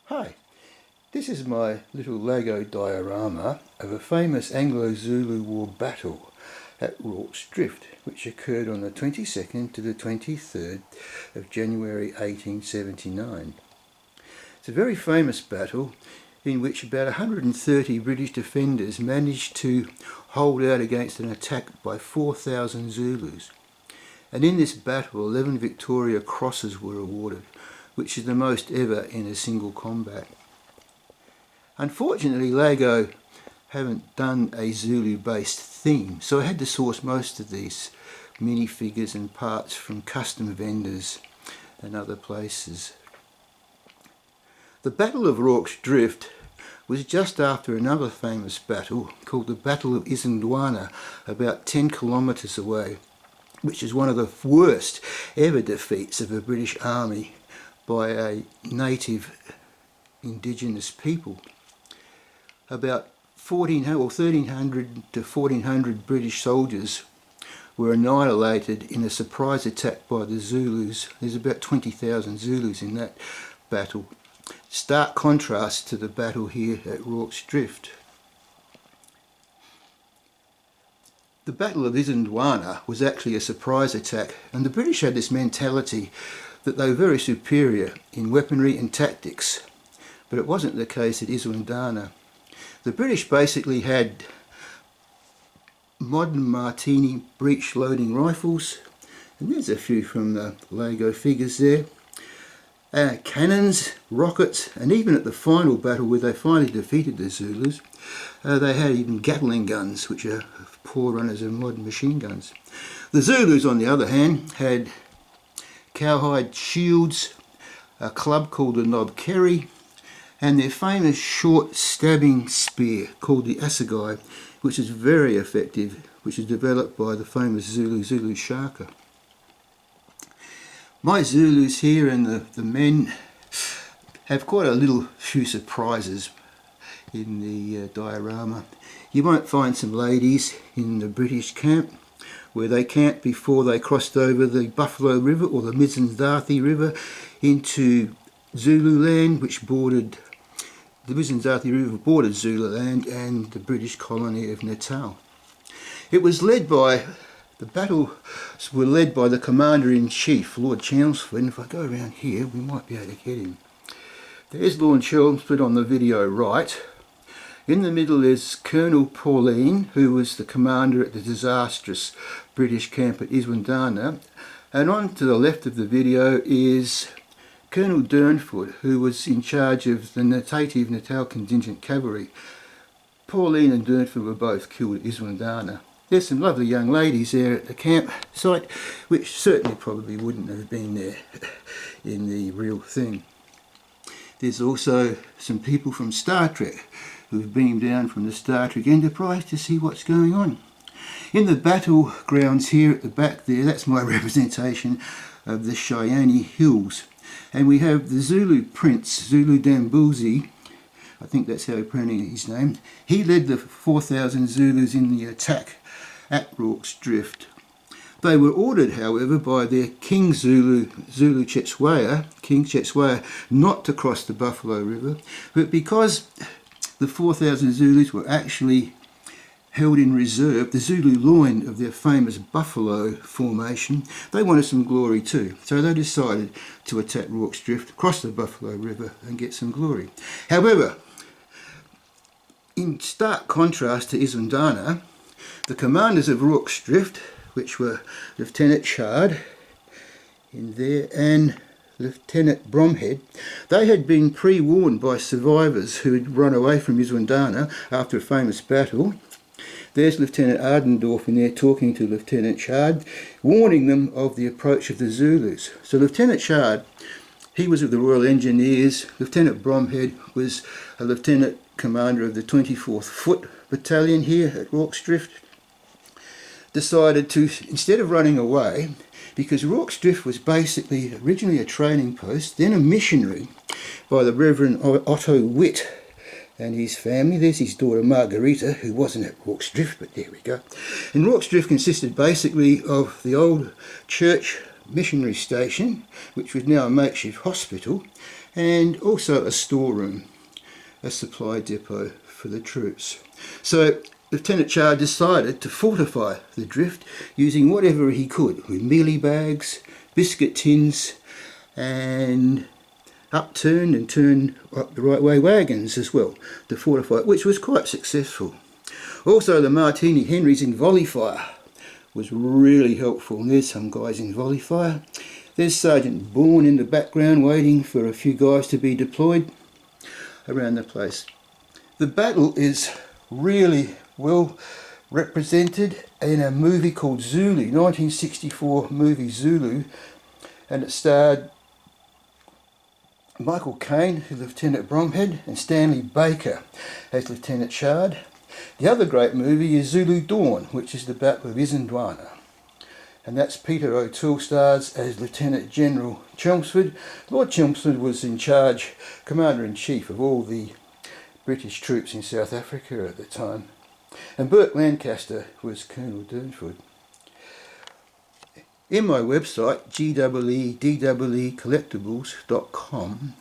Hi, this is my little Lego diorama of a famous Anglo-Zulu War battle at Rorke's Drift, which occurred on the 22nd to the 23rd of January 1879. It's a very famous battle in which about 130 British defenders managed to hold out against an attack by 4,000 Zulus. And in this battle 11 Victoria Crosses were awarded, which is the most ever in a single combat. Unfortunately, Lego haven't done a Zulu-based theme, so I had to source most of these minifigures and parts from custom vendors and other places. The Battle of Rorke's Drift was just after another famous battle called the Battle of Isandlwana, about 10 kilometres away, which is one of the worst ever defeats of a British army by a native indigenous people. About 1,300 to 1,400 British soldiers were annihilated in a surprise attack by the Zulus. There's about 20,000 Zulus in that battle. Stark contrast to the battle here at Rorke's Drift. The Battle of Isandlwana was actually a surprise attack, and the British had this mentality that they were very superior in weaponry and tactics, but it wasn't the case at Isandlwana. The British basically had modern Martini breech loading rifles, and there's a few from the Lego figures there, cannons, rockets, and even at the final battle where they finally defeated the Zulus, they had even Gatling guns, which are poor runners of modern machine guns. The Zulus, on the other hand, had cowhide shields, a club called the knob kerry, and their famous short stabbing spear called the assegai, which is very effective, which is developed by the famous Zulu Shaka. My Zulus here and the men have quite a little few surprises in the diorama. You might find some ladies in the British camp, where they camped before they crossed over the Buffalo River or the Mizanzathi River into Zululand, which bordered the Mizanzathi River bordered Zululand and the British colony of Natal. It was led by, the battles were led by the Commander-in-Chief, Lord Chelmsford, and if I go around here we might be able to get him. There's Lord Chelmsford on the video right. In the middle is Colonel Pauline, who was the commander at the disastrous British camp at Isandlwana, and on to the left of the video is Colonel Durnford, who was in charge of the native Natal contingent cavalry. Pauline and Durnford were both killed at Isandlwana. There's some lovely young ladies there at the campsite, which certainly probably wouldn't have been there in the real thing. There's also some people from Star Trek who've beamed down from the Star Trek Enterprise to see what's going on. In the battlegrounds here at the back there, that's my representation of the Cheyenne Hills. And we have the Zulu Prince, Zulu Dambuzi, I think that's how he pronounced his name. He led the 4,000 Zulus in the attack at Rorke's Drift. They were ordered, however, by their King Zulu Chetshwayo, King Chetshwayo, not to cross the Buffalo River, but because the 4,000 Zulus were actually held in reserve, the Zulu loin of their famous buffalo formation, they wanted some glory too. So they decided to attack Rorke's Drift, cross the Buffalo River and get some glory. However, in stark contrast to Isandlwana, the commanders of Rorke's Drift, which were Lieutenant Chard in there and Lieutenant Bromhead, they had been pre-warned by survivors who had run away from Isandlwana after a famous battle. There's Lieutenant Ardendorf in there talking to Lieutenant Chard, warning them of the approach of the Zulus. So Lieutenant Chard, he was of the Royal Engineers. Lieutenant Bromhead was a lieutenant commander of the 24th Foot Battalion here at Rorke's Drift. Decided to, instead of running away, because Rorke's Drift was basically originally a training post, then a missionary by the Reverend Otto Witt and his family. There's his daughter Margarita, who wasn't at Rorke's Drift, but there we go. And Rorke's Drift consisted basically of the old church missionary station, which was now a makeshift hospital, and also a storeroom, a supply depot for the troops. So Lieutenant Chard decided to fortify the drift using whatever he could, with mealie bags, biscuit tins, and upturned and turned up the right way wagons as well to fortify it, which was quite successful. Also, the Martini Henrys in volley fire was really helpful. And there's some guys in volley fire. There's Sergeant Bourne in the background waiting for a few guys to be deployed around the place. The battle is really well represented in a movie called Zulu, 1964 movie Zulu, and it starred Michael Caine as Lieutenant Bromhead and Stanley Baker as Lieutenant Chard. The other great movie is Zulu Dawn, which is the Battle of Isandlwana, and that's Peter O'Toole stars as Lieutenant General Chelmsford. Lord Chelmsford was in charge, Commander-in-Chief of all the British troops in South Africa at the time, and Burt Lancaster was Colonel Durnford. In my website, GEEDEEcollectibles.com,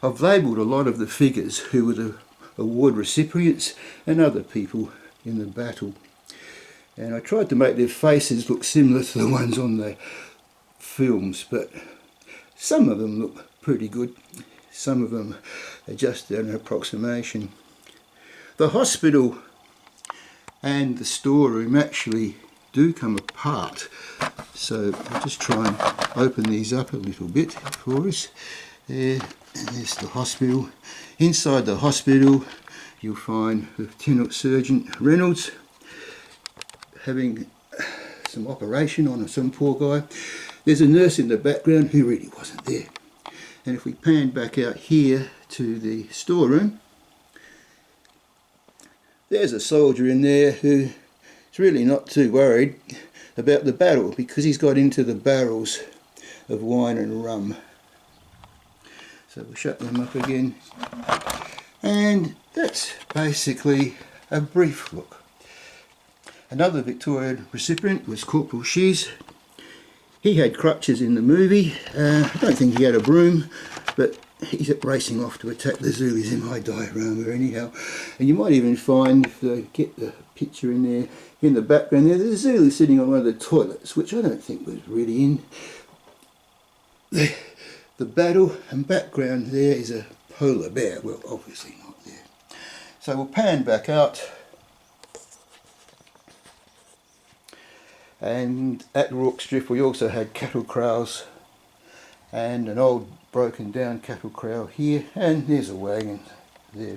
I've labelled a lot of the figures who were the award recipients and other people in the battle. And I tried to make their faces look similar to the ones on the films, but some of them look pretty good. Some of them are just an approximation. The hospital and the storeroom actually do come apart, so I'll just try and open these up a little bit for us. There, and there's the hospital. Inside the hospital you'll find Lieutenant Sergeant Reynolds having some operation on some poor guy. There's a nurse in the background who really wasn't there. And if we pan back out here to the storeroom, there's a soldier in there who is really not too worried about the battle because he's got into the barrels of wine and rum. So we'll shut them up again. And that's basically a brief look. Another Victorian recipient was Corporal Shees. He had crutches in the movie. I don't think he had a broom, but he's racing off to attack the Zulus in my diorama anyhow. And you might even find, if I get the picture in there, in the background there's a Zulu sitting on one of the toilets, which I don't think was really in the battle. And background there is a polar bear. Well, obviously not there. So we'll pan back out. And at Rorke Drift we also had cattle kraals and an old broken down cattle kraal here, and there's a wagon there.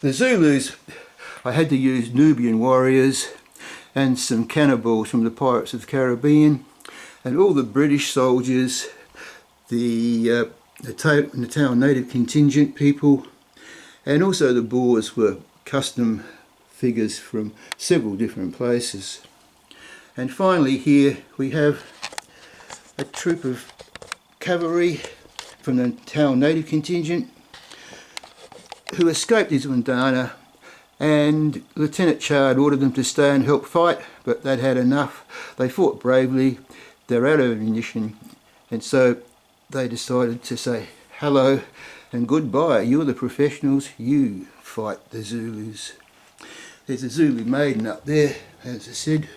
The Zulus, I had to use Nubian warriors and some cannibals from the Pirates of the Caribbean, and all the British soldiers, the Natal native contingent people, and also the Boers were custom figures from several different places. And finally here we have a troop of cavalry from the Natal native contingent who escaped Isandlwana, and Lieutenant Chard ordered them to stay and help fight, but they'd had enough. They fought bravely, they're out of ammunition, and so they decided to say hello and goodbye. You're the professionals, you fight the Zulus. There's a Zulu maiden up there, as I said,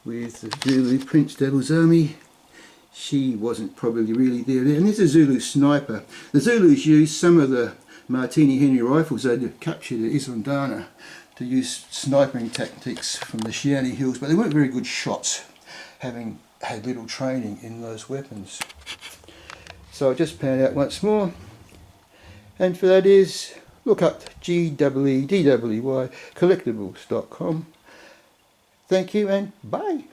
with the Zulu Prince Devil's Army. She wasn't probably really there. And there's a Zulu sniper. The Zulus used some of the Martini Henry rifles they'd captured at Isandlwana to use sniping tactics from the Shiani Hills, but they weren't very good shots, having had little training in those weapons. So I'll just pan out once more, and for that is, look up GEEDEEcollectibles.com. Thank you and bye.